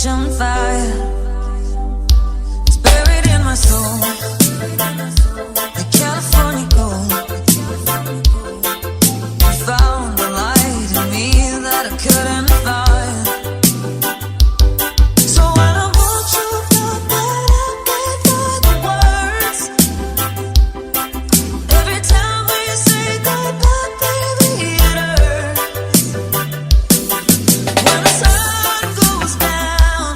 on fire. It's buried in my soul, the California gold. I found the light in me that I couldn't find. So when I want you, thought that I gave you the words. Every time we say goodbye, baby, it hurts. When the sun goes down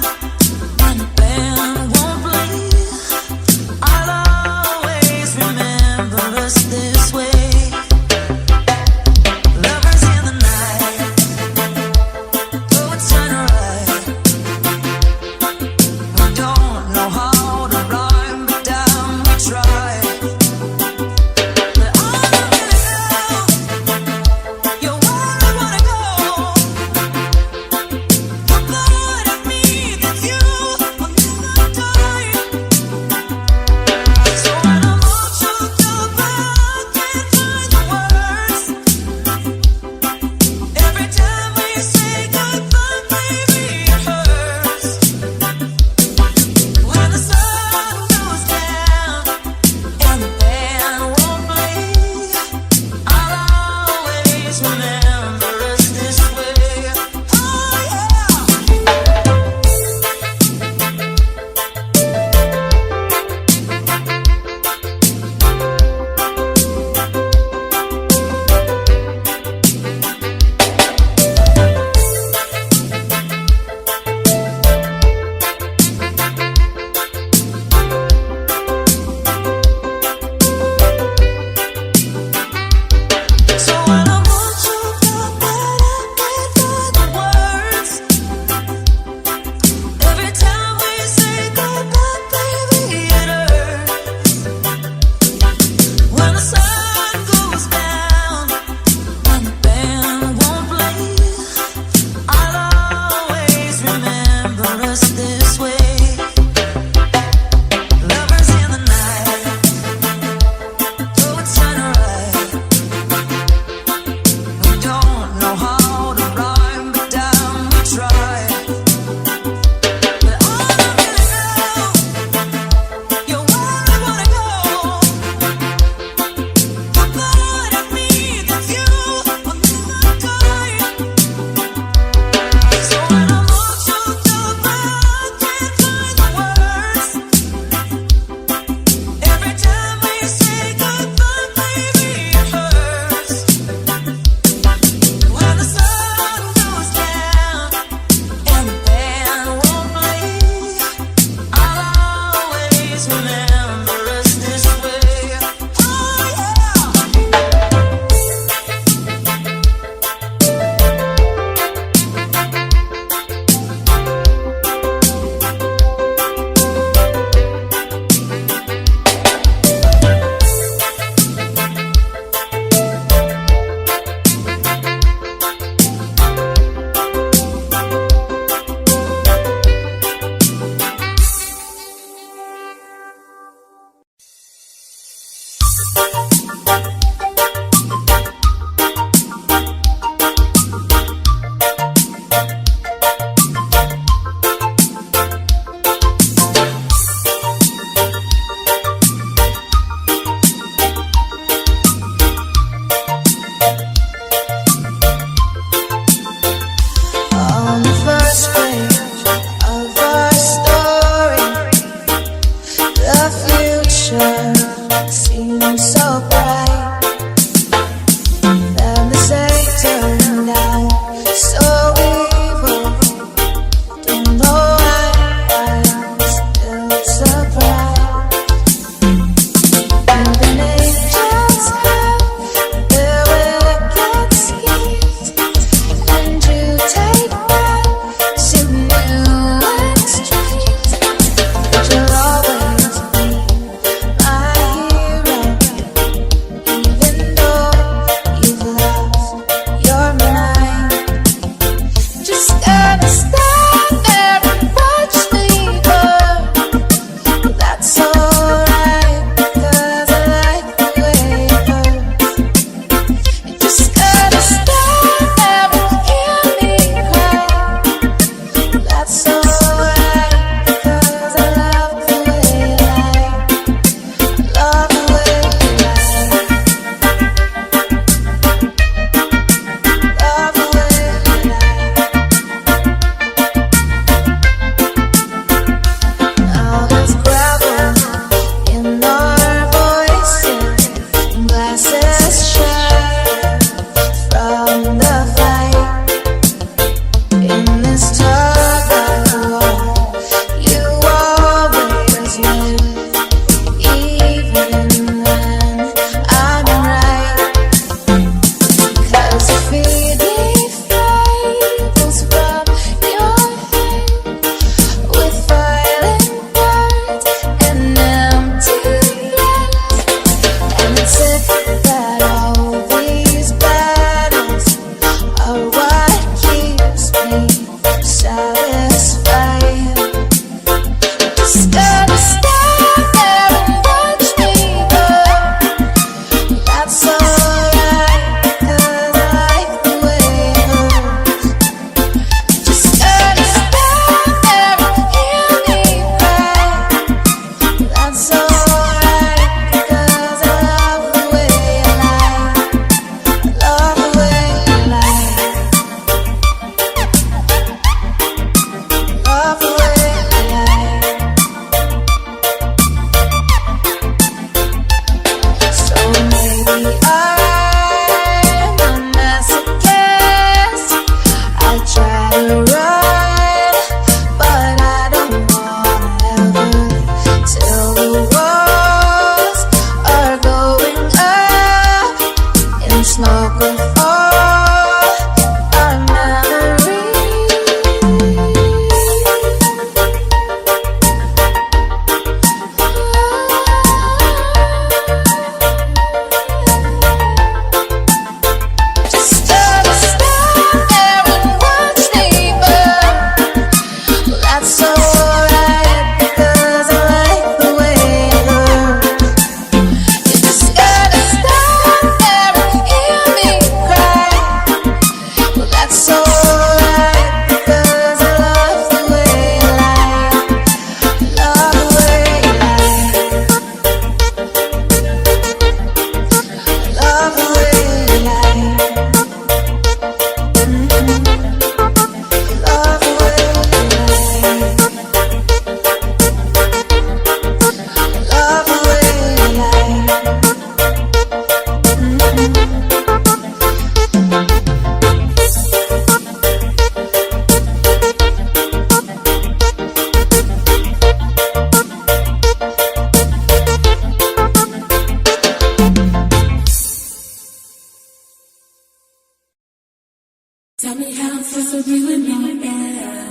just with you in my air.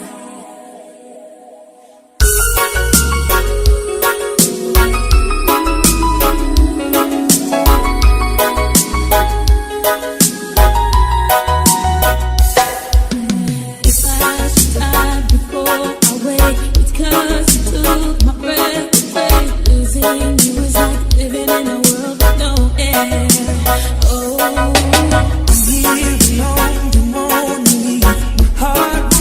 If I should die before I wake, it's 'cause you took my breath away. Losing you is like living in a world with no air. Oh, I'm here alone, you won't leave. My heart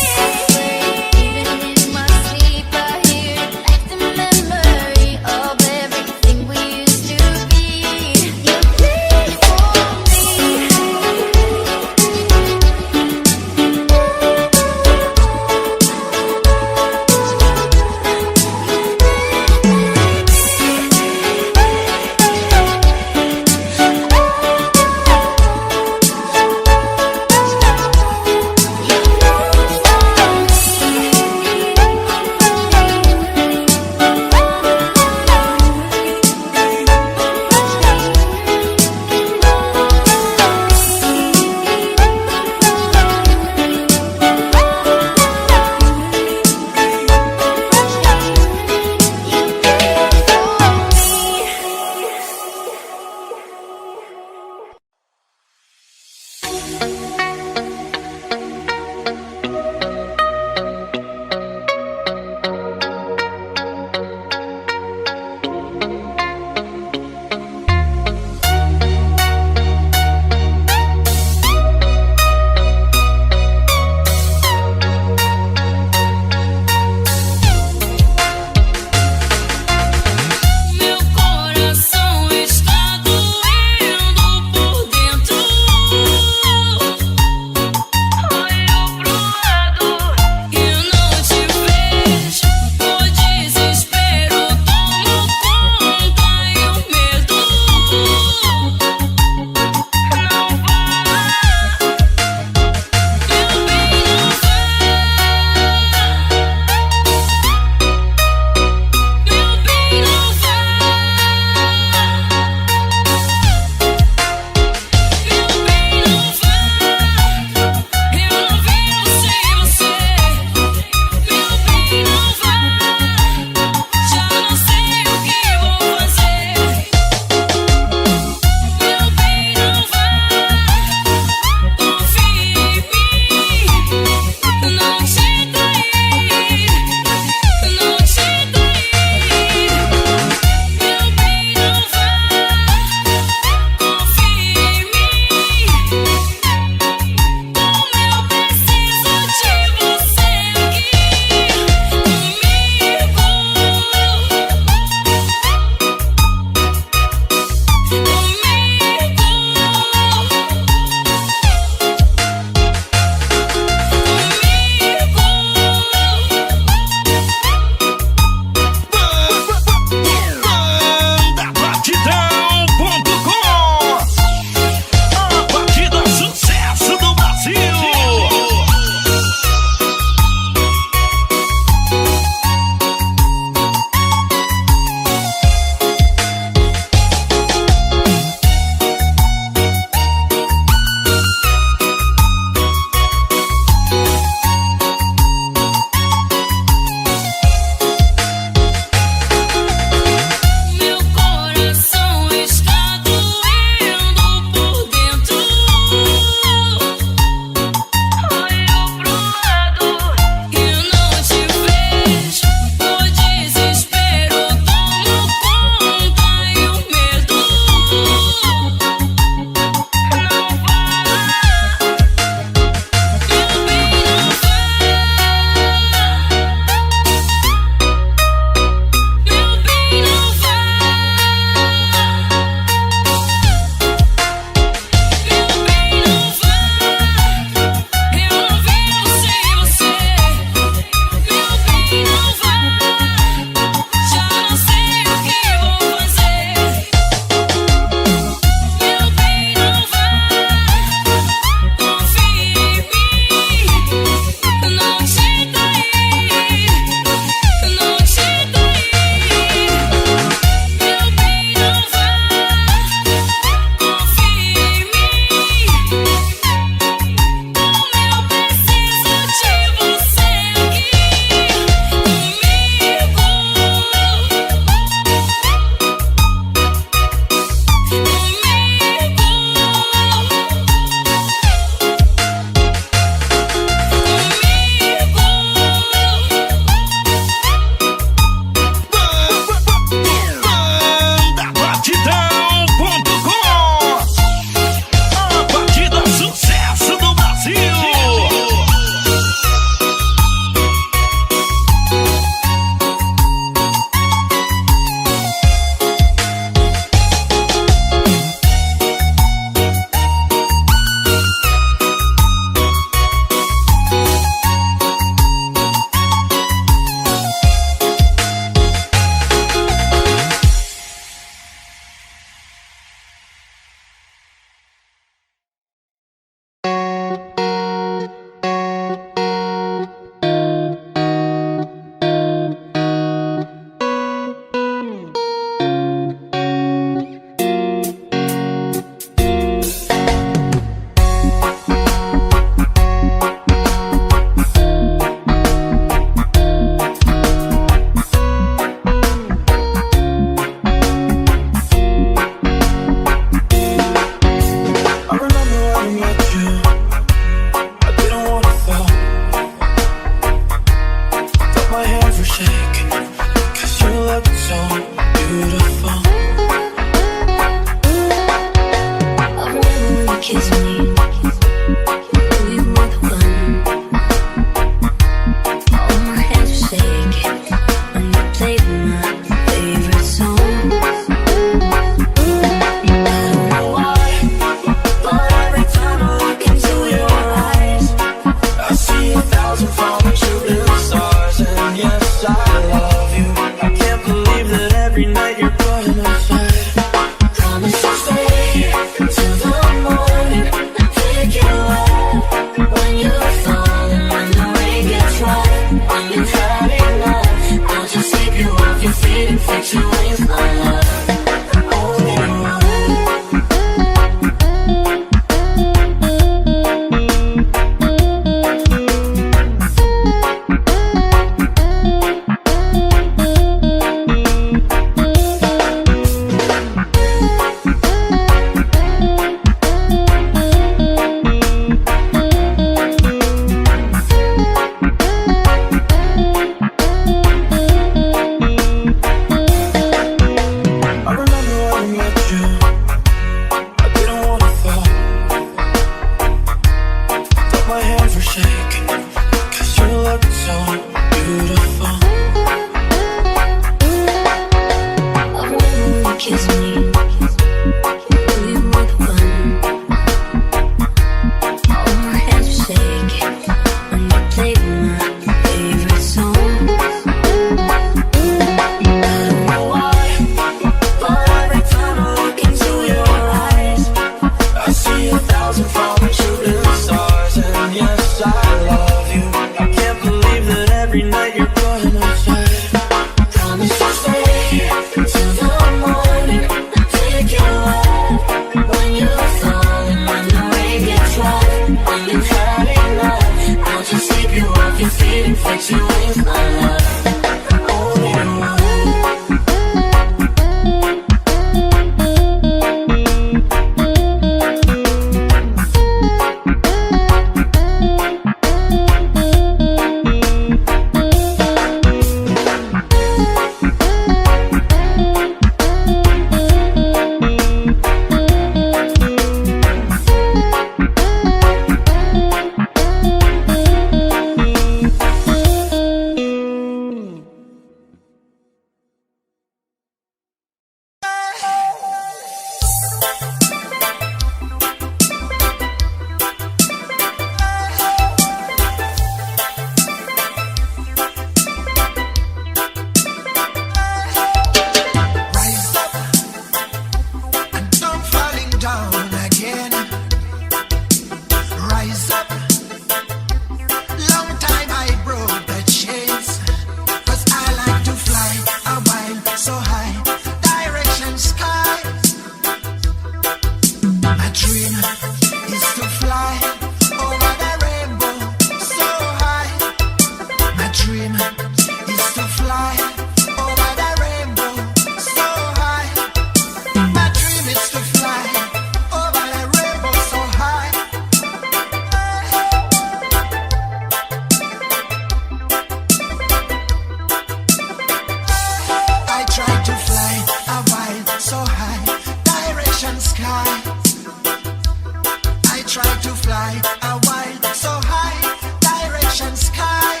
sky.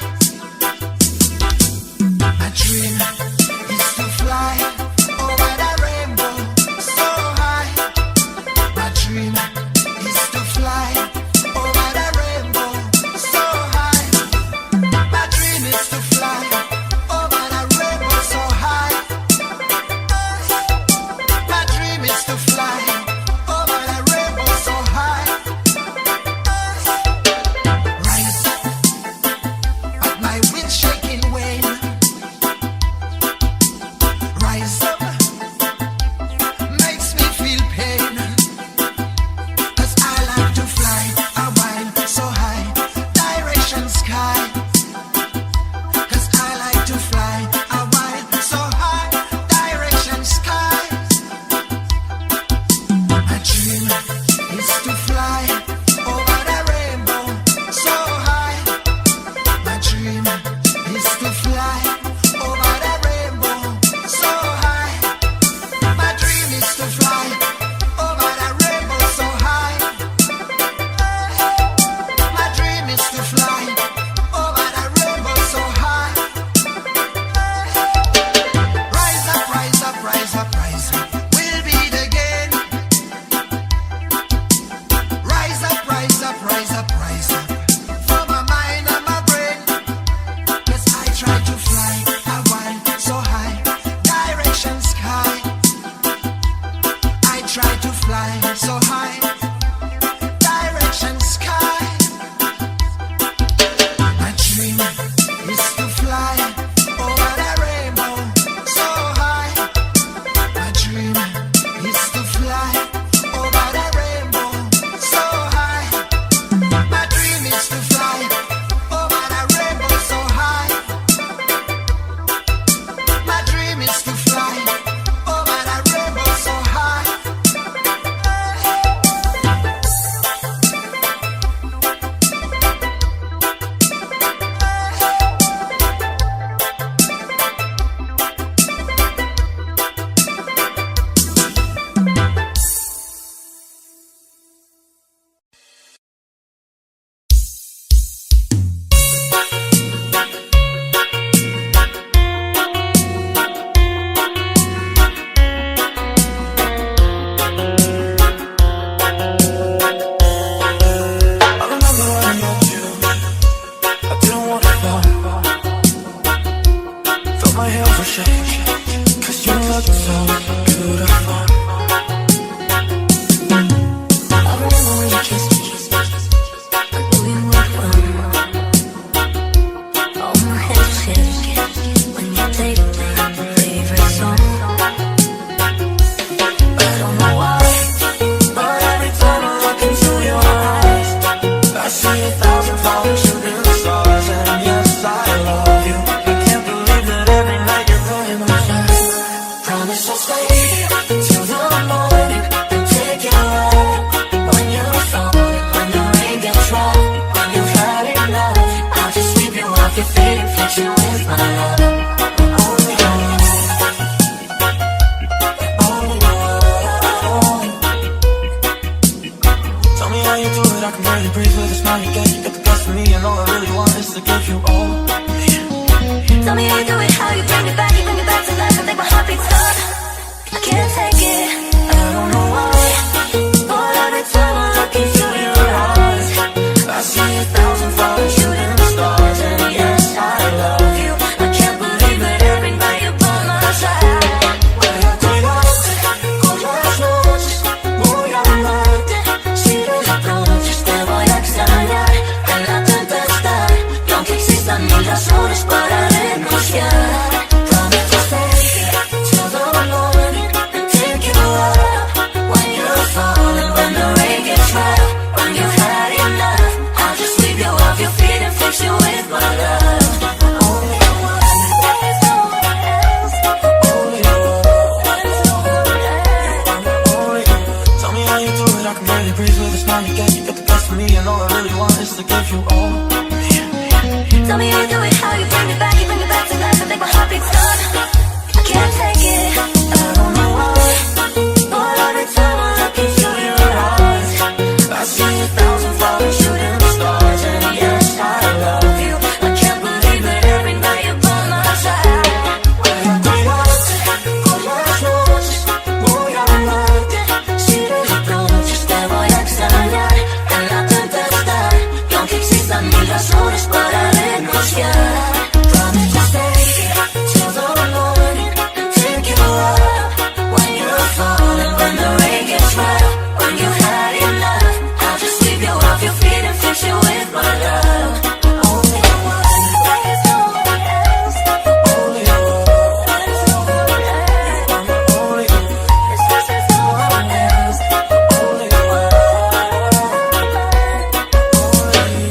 My dream is to fly over the rainbow so high. My dream is to fly over the rainbow so high. My dream is to fly over the rainbow so high. My dream is to fly over the rainbow so high. Rise at my wind shaking wing. Rise up makes me feel pain. 'Cause I like to fly a while so high, direction sky. 'Cause I like to fly a while so high, direction sky. My dream is to fly over the rainbow so high. My dream is to fly over the rainbow so high. My dream is to fly over the rainbow so high. My dream is to fly over the rainbow so high. Rise up, rise up, rise up, rise up. We'll beat again. Rise up, rise up, rise up, rise up. For my mind and my brain. 'Cause I try to fly a while so high, direction sky. I try to fly so high, direction sky. My dream is to fly over the rainbow so high. My dream is to fly over the rainbow so high. My dream is to fly over the rainbow so high. My dream is to fly over the rainbow so high. I remember when I met you, I didn't wanna fall. Felt my hands were shaking, 'cause you looked so beautiful. I remember when you kissed me. I knew you were one. All my hands were shaking when you played my favorite song. I don't know why, But every time I look into your eyes, I see 1,000 flowers shooting stars. And yes, I love you. I can't believe that every night you're by my side. promise I'll stay till the morning and take you out. When you're falling, when the rain gets rough, when you've had enough, I'll just sweep you off your feet and fix you with my love. Only you, only you. Tell me how you do it, I can barely breathe with a smile you get. You get the best of me, and all I really want is to give you all me. Tell me how you do it, how you bring it back to life and make my heart beat stop. I can't take it, I don't know why, but every time I look into your eyes, I see 1,000 flowers shooting stars. And yes, I love you. I can't believe that every night you're by my side. Con las noches voy a amarte. Si de pronto te voy a extrañar en la tempestad, y aunque existan mil razones para renunciar, promise to stay till the morning and take you up. When you're falling, when the rain gets rough, when you've had enough, I'll just sweep you off your feet and fix you with my love. Only you, there's no one else. Only you, There's no one else. only you. Tell me how you do it, I can barely breathe with a smile you get. You get the best of me, and all I really want is to give you all me. Tell me how you do it, how you bring it back to life and make my heart beat stop. I can't take it, I don't know why, but every time I look into your eyes, I see 1,000 flowers shooting stars. And yes, I love you. oras para renunciar. Promise to stay till the morning and pick you up when you're falling, when the rain gets rough, when you had enough. I'll just sweep you off your feet and fix you with my love. Only one, there's no one else. Only you, There's no one else. I'm the only one. It's just there's no one else. Only you, Only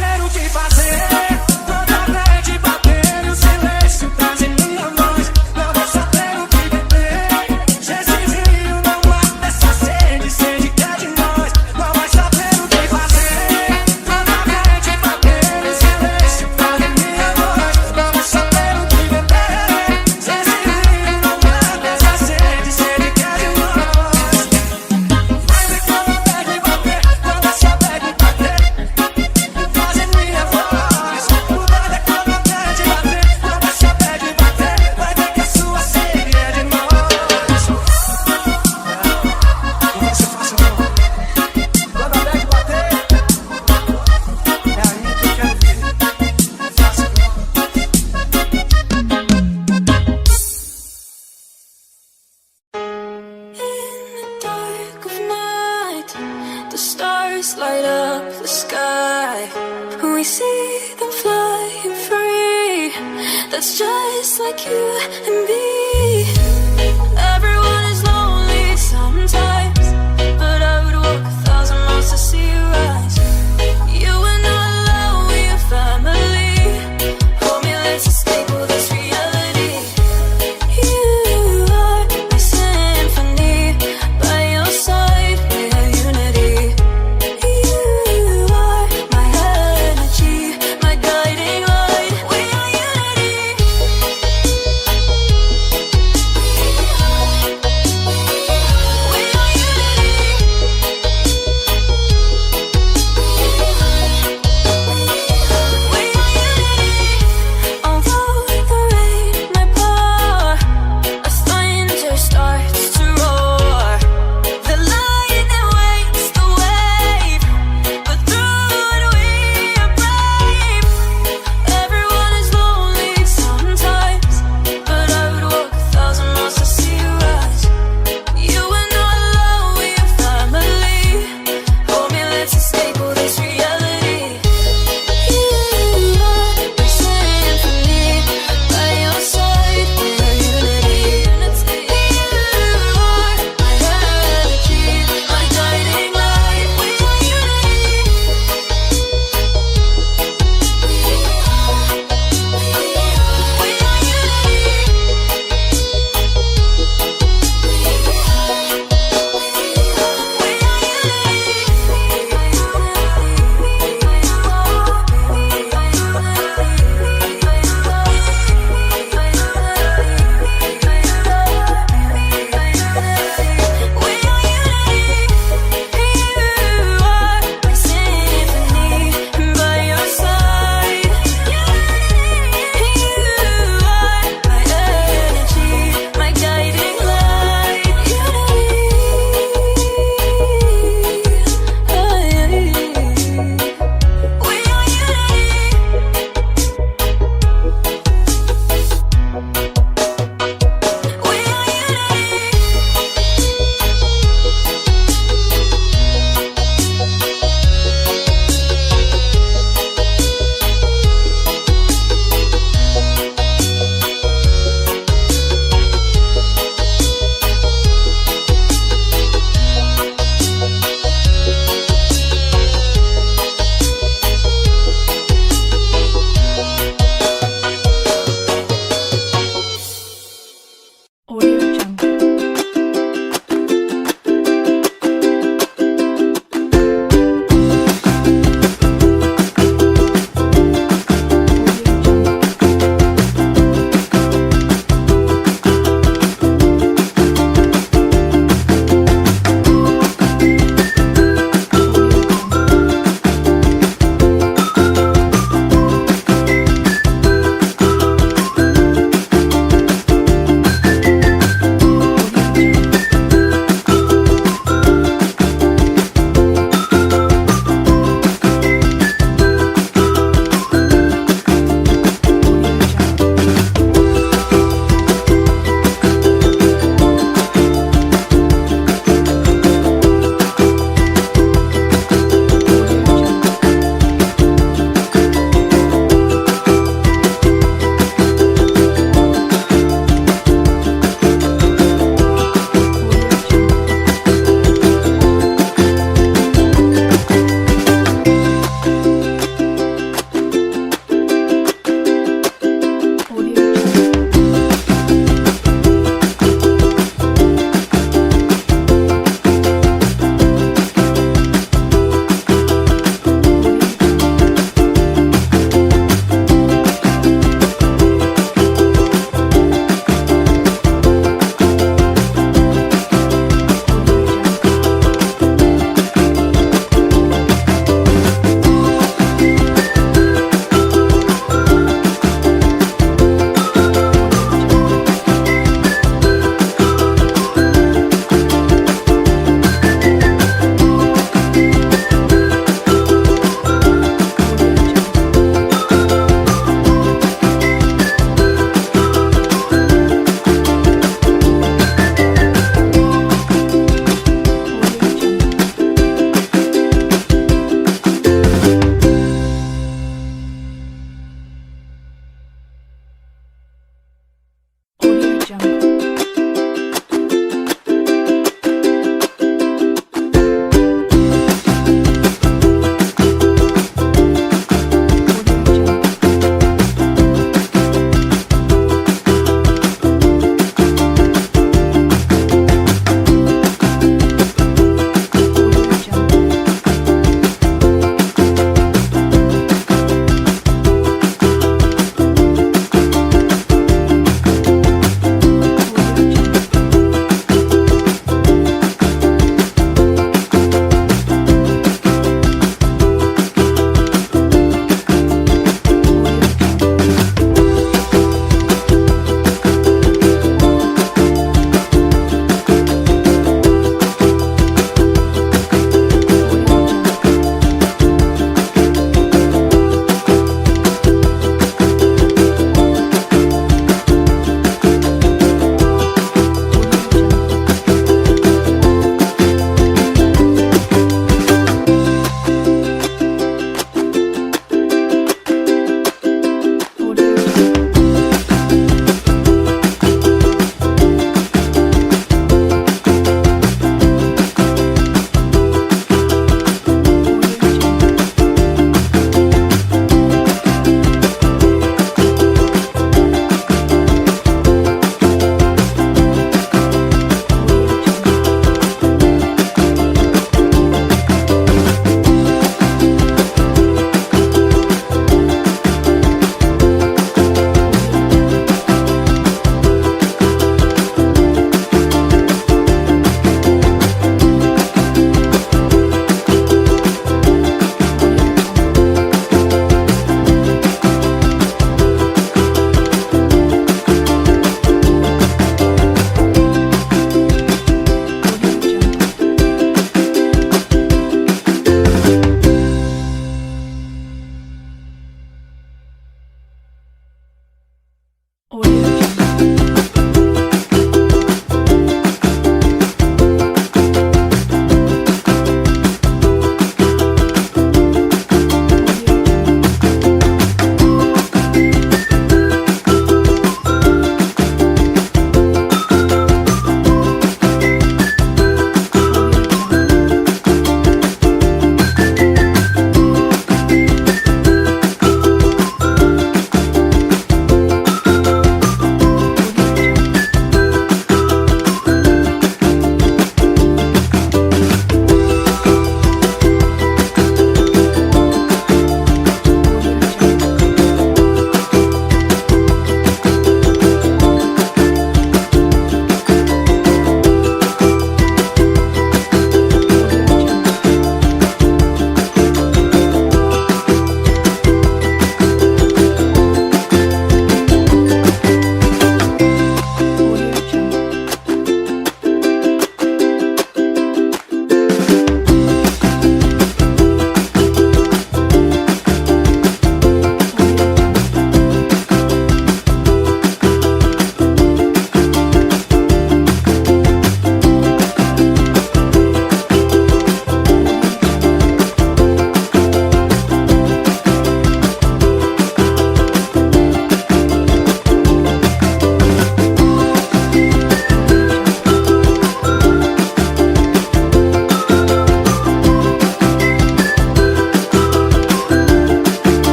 saber o que fazer. Quando a rede bater e o silêncio traz em minha voz, não vou saber o que beber. Se esse rio não mata essa sede, sede que é de nós, não vai saber o que fazer. Quando a rede bater e o silêncio traz em minha voz, não vou saber o que beber. Se esse rio não mata essa sede, sede que é de nós. Vai ver quando a rede bater, quando essa rede bater, faz em minha voz. O nada é quando a rede bater, quando essa rede bater, vai ver que a sua sede é de nós. Não vai ser fácil não. Quando a rede bater, é aí que eu quero ver. Fácil não. In the dark of night, the stars light up the sky. We see them flying free. That's just like you and me. Everyone is lonely sometimes, but I would walk 1,000 miles to see you rise. You are not alone, we are family. Hold me, let's escape all this reality. You are my symphony, by your side we are unity. You are my energy, my guiding light. We are unity.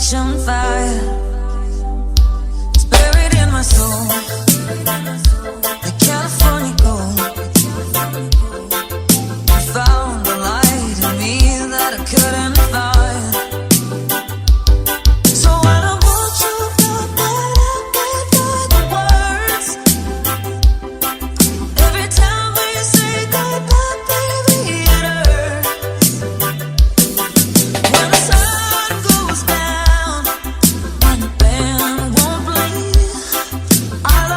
catch on fire. It's buried in my soul, the California gold. I found the light in me that I couldn't find. So when I want you, thought that I can't find the words. Every time we say goodbye, baby, it hurts. When the sun goes down and the band won't play, I'll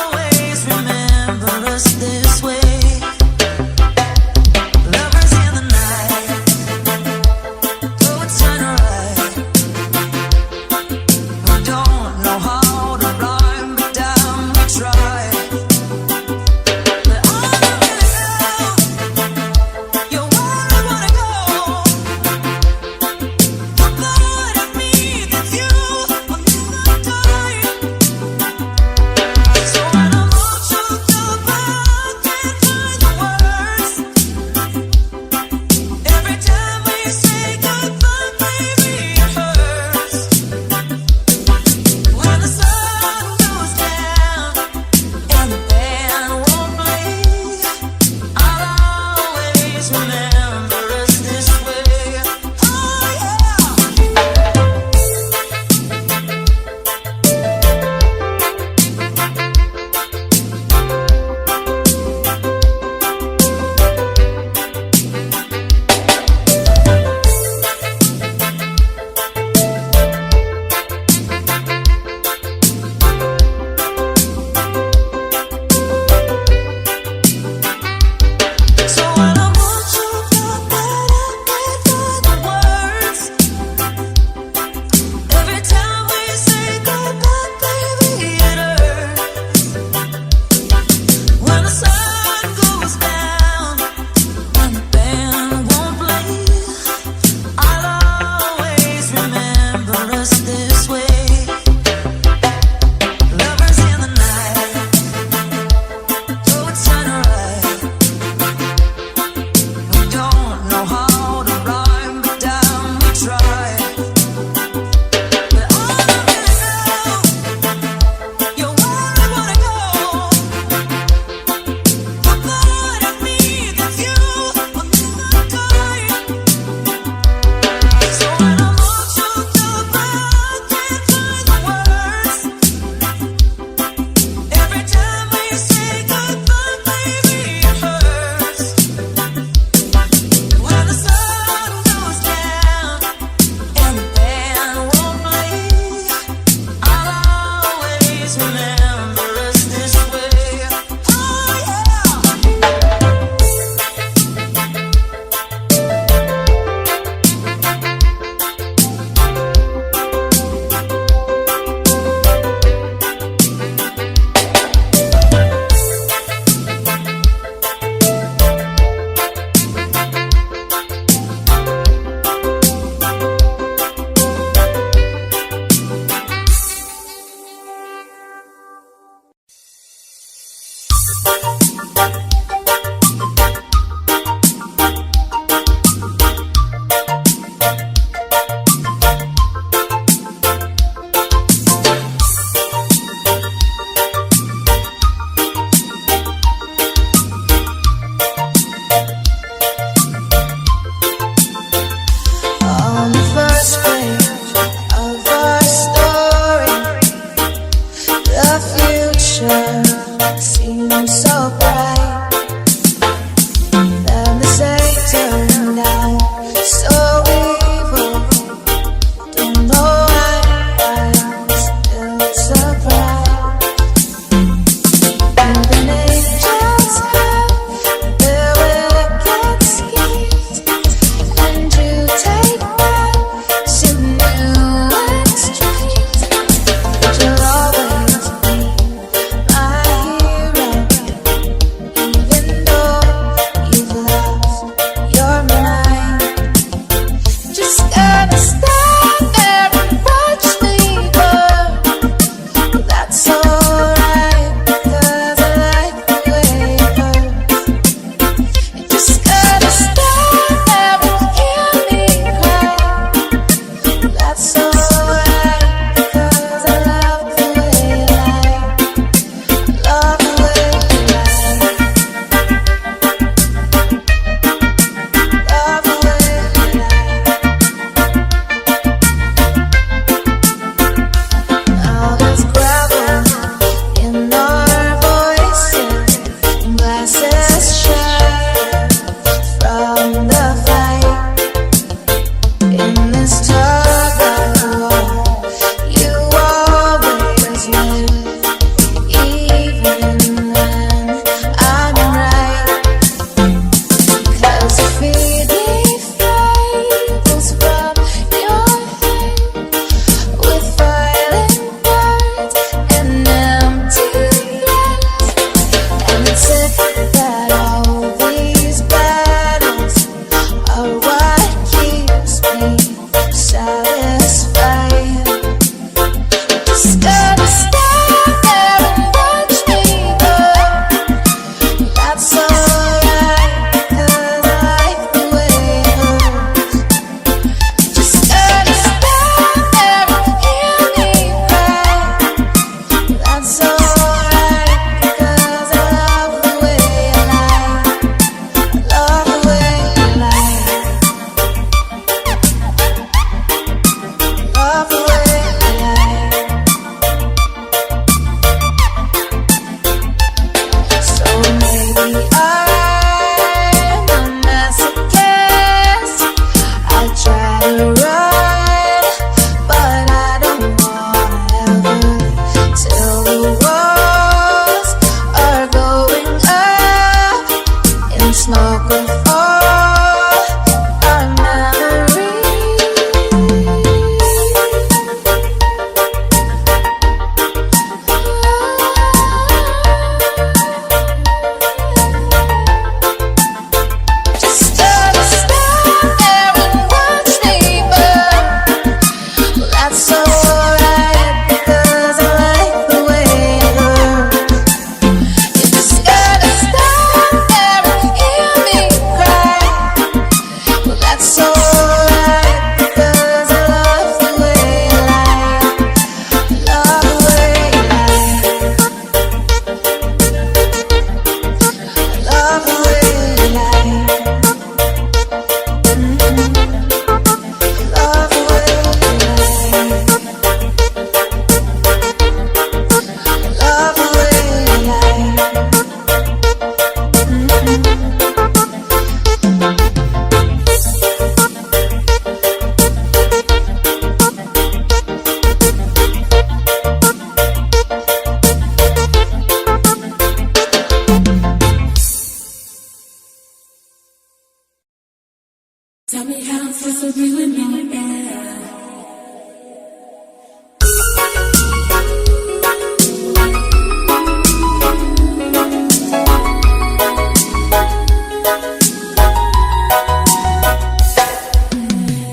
always remember us this way. Lovers in the night, though it's sunrise. We don't know how to rhyme, but damn, we try. But all I really know, you're where I wanna go. The part of me that's you will never die. So when I want you, goodbye, can't find the words. Every time we say goodbye, baby, it hurts. When the sun goes down and the band won't play, I'll always remember us this way. Oh yeah. So when I want you, and snorkel all our memories. Just stand there and watch me burn. Well, that's alright because I like the way it hurts. You just gotta stand there and hear me cry. Well, that's alright because I love the way you lie. Love the way you lie. Love the way you lie. Love the way you lie. Love the way you lie. Tell me how I'm supposed to be with no air.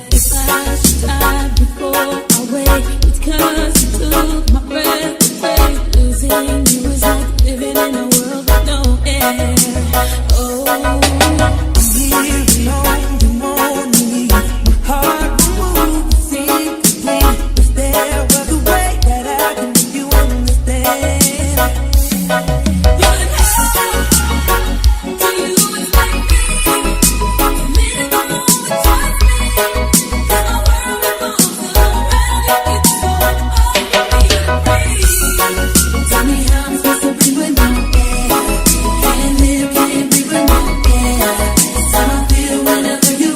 If I should die before I wake, it's 'cause you took my breath away. Losing you is like living in a world with no air. Oh, I'm here alone, you won't leave. My heart will move, seem complete. If there was a way that I can make you understand. You're an angel to you, it's like me. The minute I'm home, it's like me. And my world revolves around you. It's so hard to be free. Tell me how I'm supposed to be with no air. Can't live, can't breathe with no air. It's how I feel whenever you're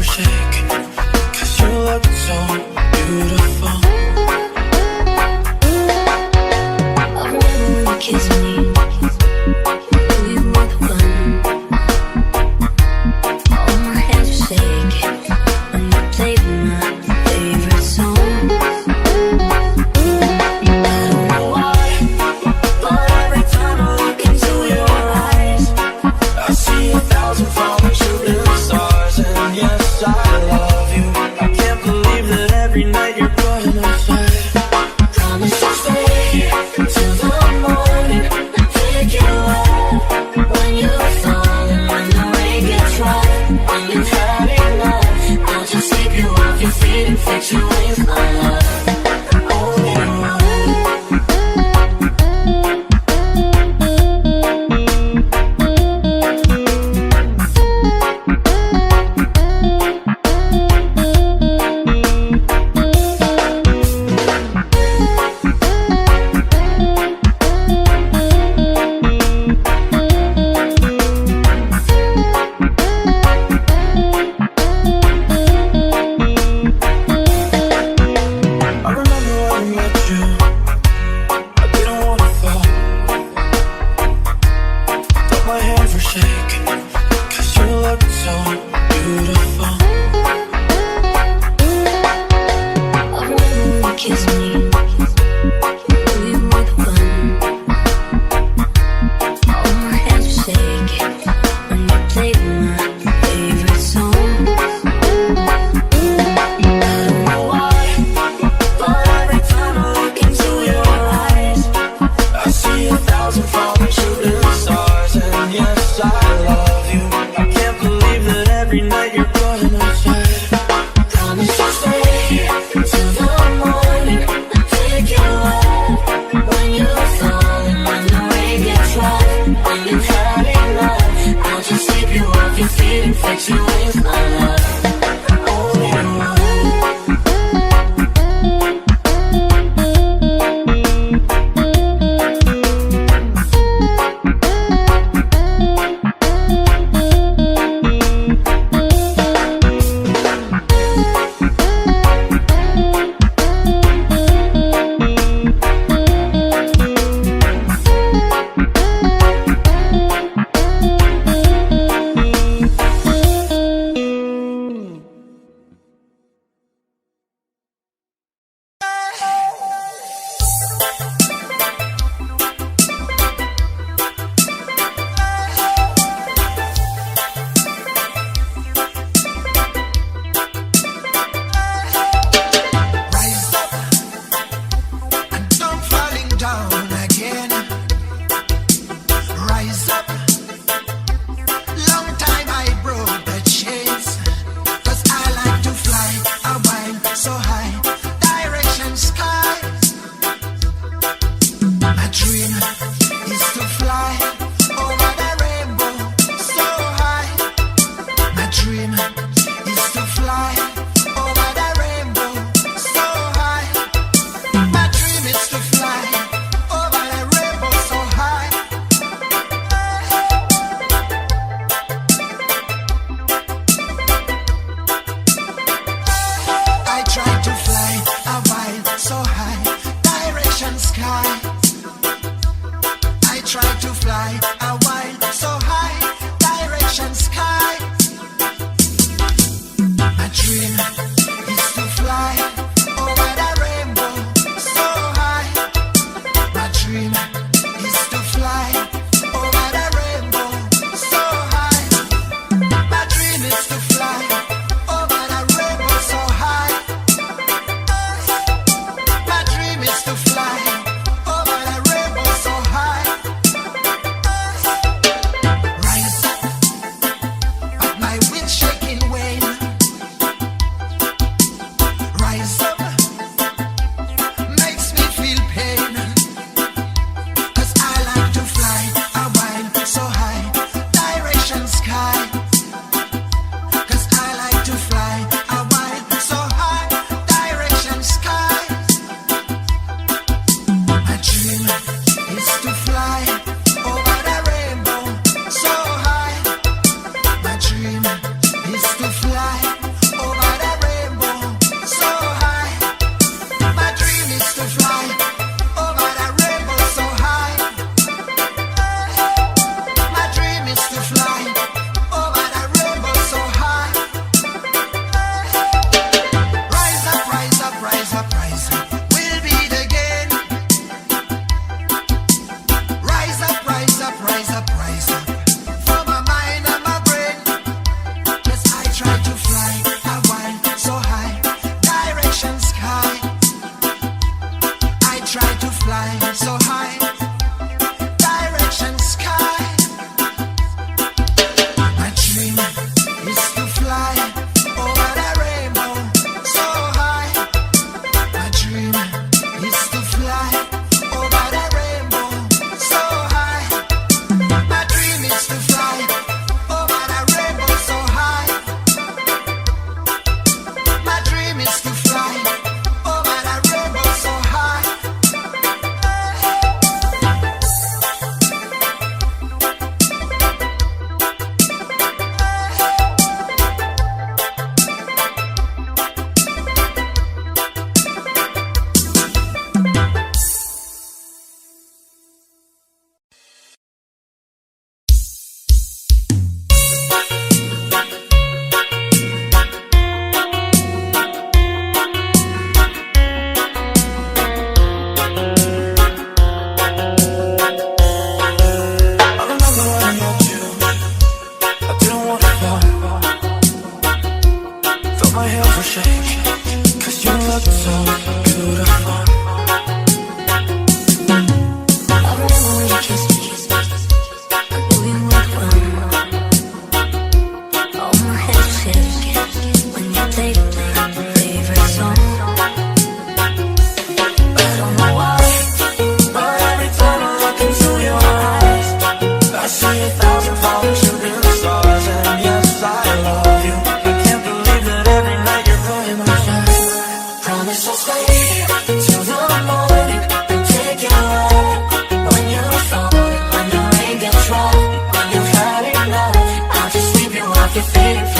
for shaking, 'cause you look so beautiful. I remember when you kissed me, we were the one. All my hands were shaking when you played my favorite song. I don't know why, but every time I look into your eyes, I see 1,000 falling shooting stars, and yes, I love you. I can't believe that every night you're by my side. promise to stay here till the morning. Take you out when you're falling, when the rain gets rough, when you've had enough. I'll just sweep you off your feet and fix you with my love. Oh, you I remember when I met you, I didn't wanna fall, but my hands were shaking, 'cause you look so beautiful. I remember when you kissed me, we were the one. All my hands were shaking when you played my favorite song. I don't know why, but every time I look into your eyes, I see 1,000 falling shooting stars, and yes, I love you. I can't believe that every night you're by my side. promise to stay here till the morning. Take you out when you're falling, when the rain gets rough, when you've had enough. I'll just sweep you off your feet and fix you with my love. Oh, you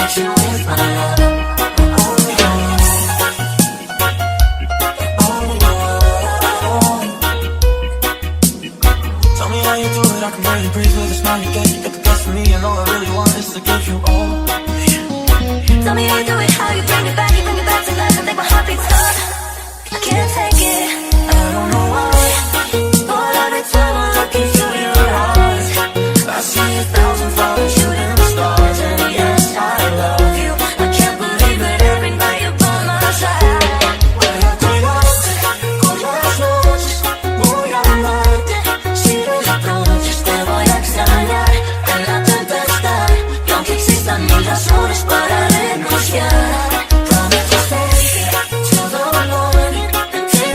treat you with my love. Only you. Only you. Tell me how you do it, I can barely breathe with a smile you get. You get the best of me, and all I really want is to give you all. Tell me how you do it, how you bring it back to life. I think my heart beats up, I can't take it. I don't know why, but every time I look into your eyes, I see 1,000 falling shooting stars, and yes, I love you. I can't believe it every night you're by my side. Voy a cuidarte con las noches, voy a amarte. Si me lo prometes te voy a extrañar en la tempestad, y aunque existan mil razones para renunciar, promise to stay till the morning, until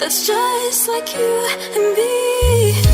that's just like you and me.